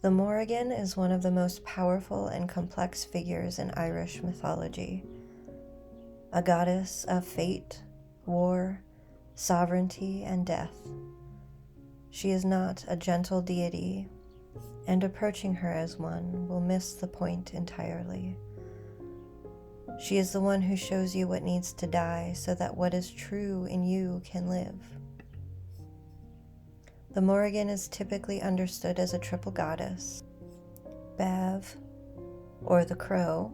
The Morrigan is one of the most powerful and complex figures in Irish mythology, a goddess of fate, war, sovereignty, and death. She is not a gentle deity, and approaching her as one will miss the point entirely. She is the one who shows you what needs to die so that what is true in you can live. The Morrigan is typically understood as a triple goddess: Bev, or the crow,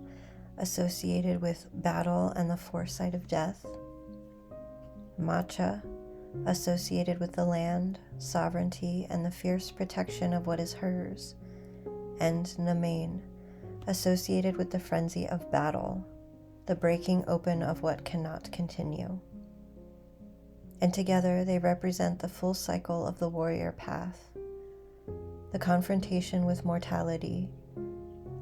associated with battle and the foresight of death; Macha, associated with the land, sovereignty, and the fierce protection of what is hers; and Namain, associated with the frenzy of battle, the breaking open of what cannot continue. And together they represent the full cycle of the warrior path: the confrontation with mortality,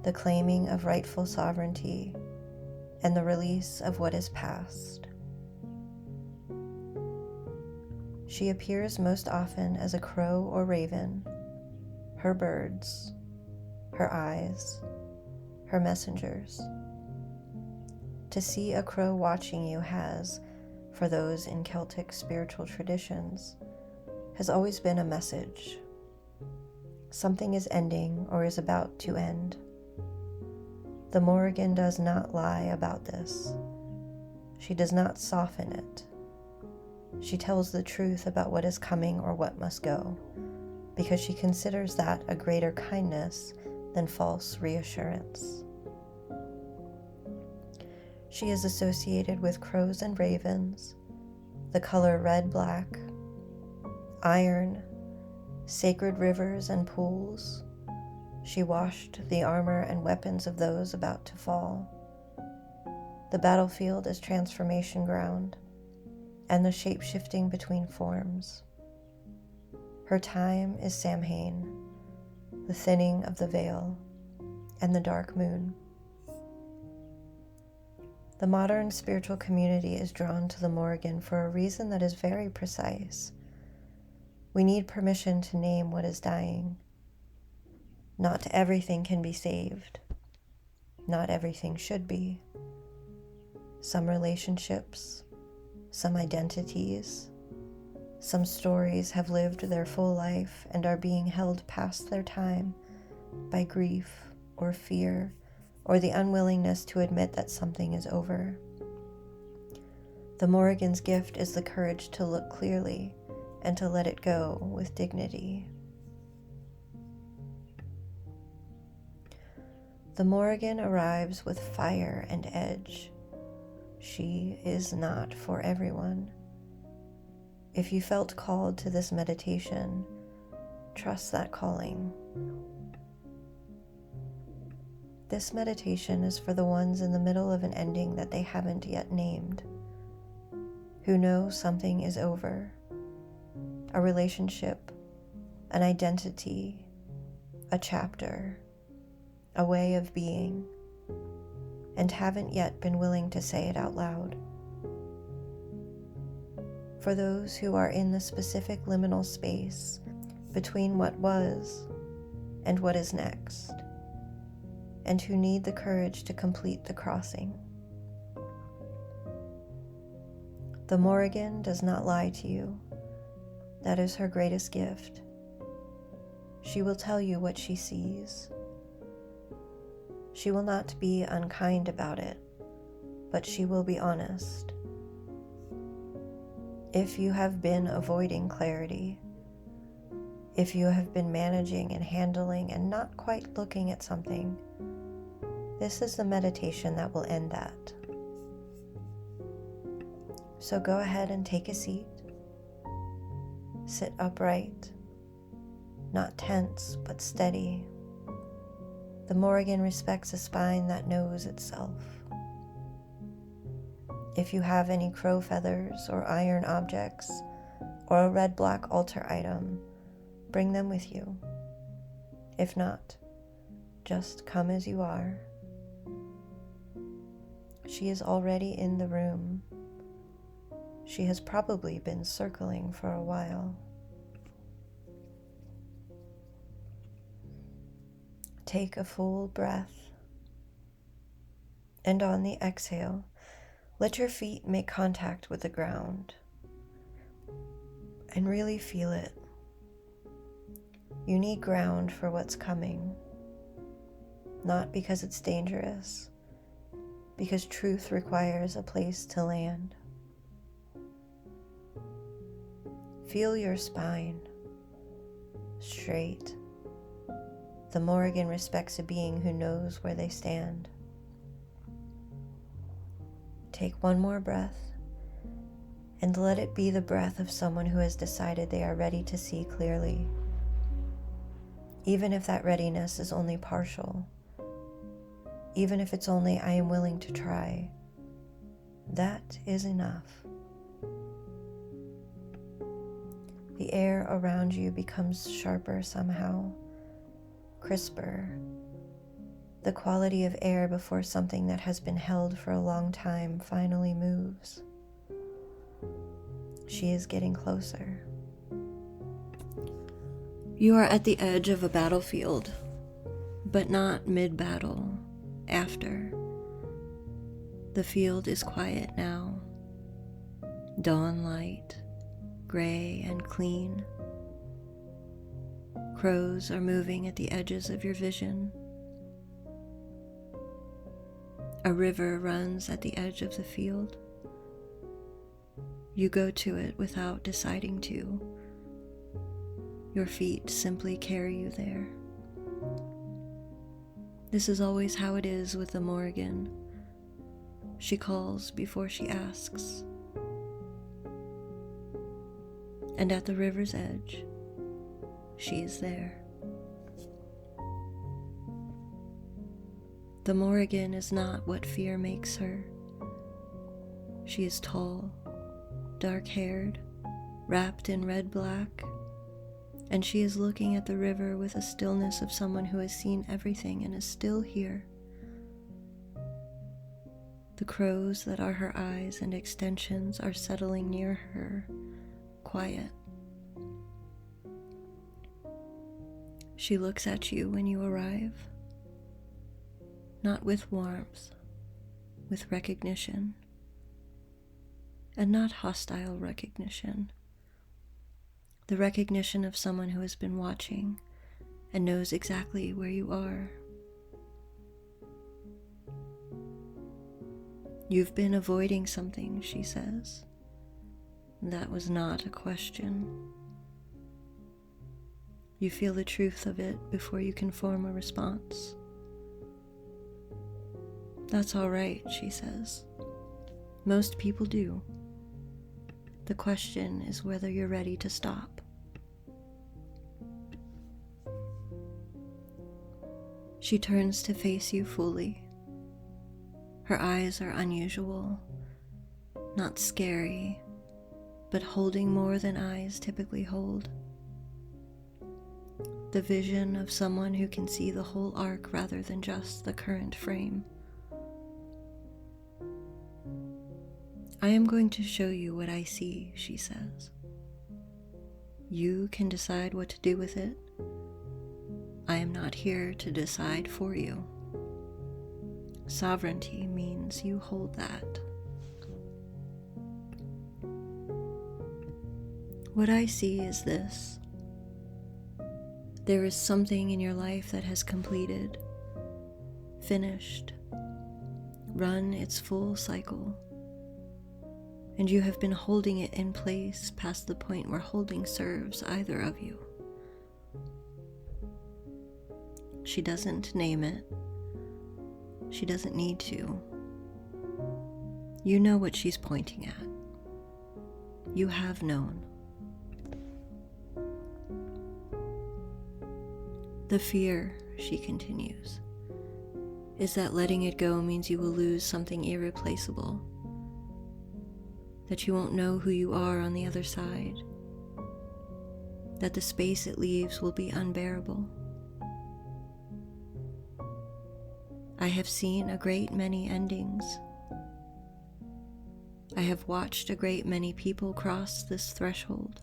the claiming of rightful sovereignty, and the release of what is past. She appears most often as a crow or raven, her birds, her eyes, her messengers. To see a crow watching you has, for those in Celtic spiritual traditions, has always been a message. Something is ending or is about to end. The Morrigan does not lie about this. She does not soften it. She tells the truth about what is coming or what must go, because she considers that a greater kindness than false reassurance. She is associated with crows and ravens, the color red-black, iron, sacred rivers and pools. She washed the armor and weapons of those about to fall. The battlefield is transformation ground, and the shape-shifting between forms. Her time is Samhain, the thinning of the veil, and the dark moon. The modern spiritual community is drawn to the Morrigan for a reason that is very precise. We need permission to name what is dying. Not everything can be saved. Not everything should be. Some relationships, some identities, some stories have lived their full life and are being held past their time by grief or fear or the unwillingness to admit that something is over. The Morrigan's gift is the courage to look clearly and to let it go with dignity. The Morrigan arrives with fire and edge. She is not for everyone. If you felt called to this meditation, trust that calling. This meditation is for the ones in the middle of an ending that they haven't yet named, who know something is over, a relationship, an identity, a chapter, a way of being, and haven't yet been willing to say it out loud. For those who are in the specific liminal space between what was and what is next, and who need the courage to complete the crossing. The Morrigan does not lie to you. That is her greatest gift. She will tell you what she sees. She will not be unkind about it, but she will be honest. If you have been avoiding clarity, if you have been managing and handling and not quite looking at something, this is the meditation that will end that. So go ahead and take a seat. Sit upright, not tense but steady. The Morrigan respects a spine that knows itself. If you have any crow feathers or iron objects or a red-black altar item, bring them with you. If not, just come as you are. She is already in the room. She has probably been circling for a while. Take a full breath, and on the exhale, let your feet make contact with the ground and really feel it. You need ground for what's coming, not because it's dangerous, because truth requires a place to land. Feel your spine straight. The Morrigan respects a being who knows where they stand. Take one more breath and let it be the breath of someone who has decided they are ready to see clearly. Even if that readiness is only partial, even if it's only I am willing to try, that is enough. The air around you becomes sharper somehow, crisper. The quality of air before something that has been held for a long time finally moves. She is getting closer. You are at the edge of a battlefield, but not mid-battle, after. The field is quiet now. Dawn light, gray and clean. Crows are moving at the edges of your vision. A river runs at the edge of the field. You go to it without deciding to. Your feet simply carry you there. This is always how it is with the Morrigan. She calls before she asks. And at the river's edge, she is there. The Morrigan is not what fear makes her. She is tall, dark-haired, wrapped in red-black, and she is looking at the river with a stillness of someone who has seen everything and is still here. The crows that are her eyes and extensions are settling near her, quiet. She looks at you when you arrive, not with warmth, with recognition, and not hostile recognition. The recognition of someone who has been watching and knows exactly where you are. You've been avoiding something, she says. That was not a question. You feel the truth of it before you can form a response. That's all right, she says. Most people do. The question is whether you're ready to stop. She turns to face you fully. Her eyes are unusual, not scary, but holding more than eyes typically hold. The vision of someone who can see the whole arc rather than just the current frame. I am going to show you what I see, she says. You can decide what to do with it. I am not here to decide for you. Sovereignty means you hold that. What I see is this. There is something in your life that has completed, finished, run its full cycle, and you have been holding it in place past the point where holding serves either of you. She doesn't name it. She doesn't need to. You know what she's pointing at. You have known. The fear, she continues, is that letting it go means you will lose something irreplaceable, that you won't know who you are on the other side, that the space it leaves will be unbearable. I have seen a great many endings. I have watched a great many people cross this threshold.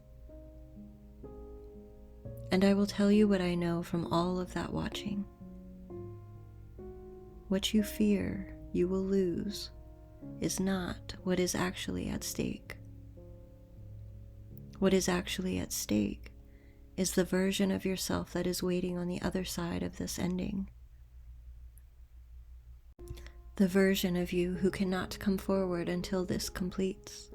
And I will tell you what I know from all of that watching. What you fear you will lose is not what is actually at stake. What is actually at stake is the version of yourself that is waiting on the other side of this ending. The version of you who cannot come forward until this completes.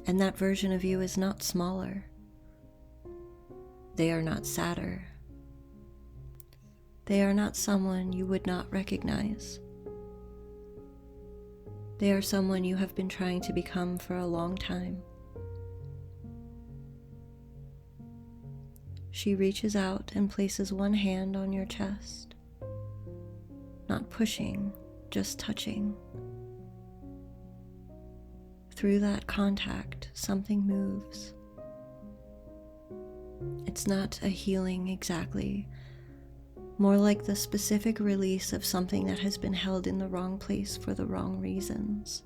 And that version of you is not smaller. They are not sadder. They are not someone you would not recognize. They are someone you have been trying to become for a long time. She reaches out and places one hand on your chest, not pushing, just touching. Through that contact, something moves. It's not a healing exactly, more like the specific release of something that has been held in the wrong place for the wrong reasons.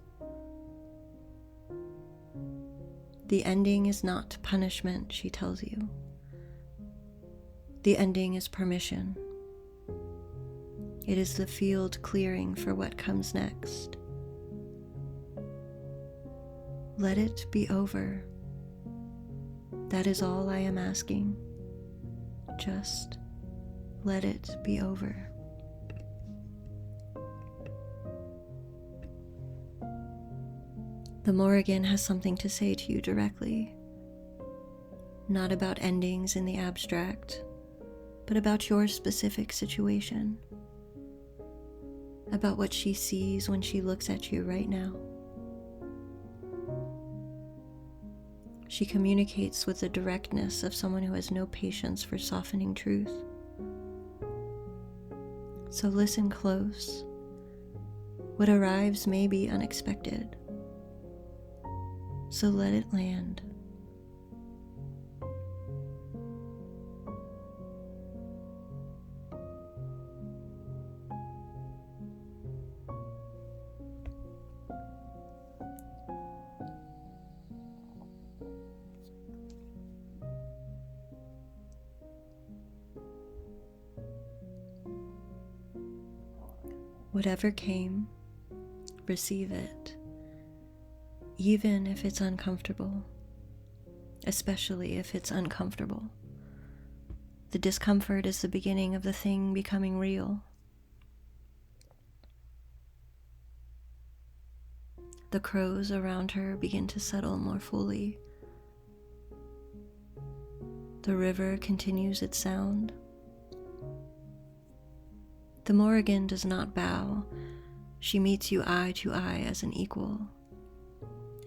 The ending is not punishment, she tells you. The ending is permission. It is the field clearing for what comes next. Let it be over. That is all I am asking. Just let it be over. The Morrigan has something to say to you directly, not about endings in the abstract, but about your specific situation, about what she sees when she looks at you right now. She communicates with the directness of someone who has no patience for softening truth. So listen close. What arrives may be unexpected, so let it land. Whatever came, receive it, even if it's uncomfortable, especially if it's uncomfortable. The discomfort is the beginning of the thing becoming real. The crows around her begin to settle more fully. The river continues its sound. The Morrigan does not bow. She meets you eye to eye as an equal,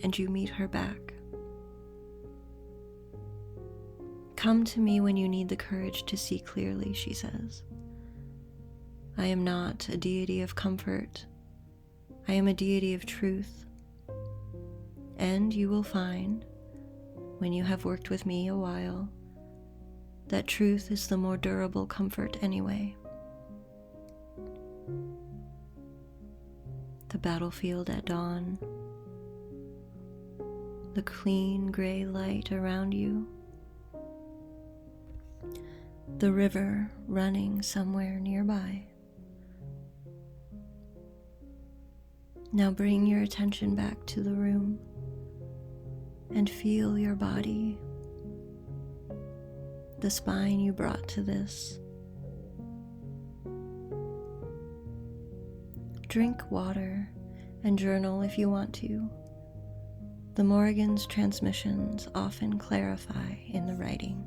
and you meet her back. Come to me when you need the courage to see clearly, she says. I am not a deity of comfort. I am a deity of truth. And you will find, when you have worked with me a while, that truth is the more durable comfort anyway. The battlefield at dawn, the clean gray light around you, the river running somewhere nearby. Now bring your attention back to the room and feel your body, the spine you brought to this. Drink water and journal if you want to. The Morrigan's transmissions often clarify in the writing.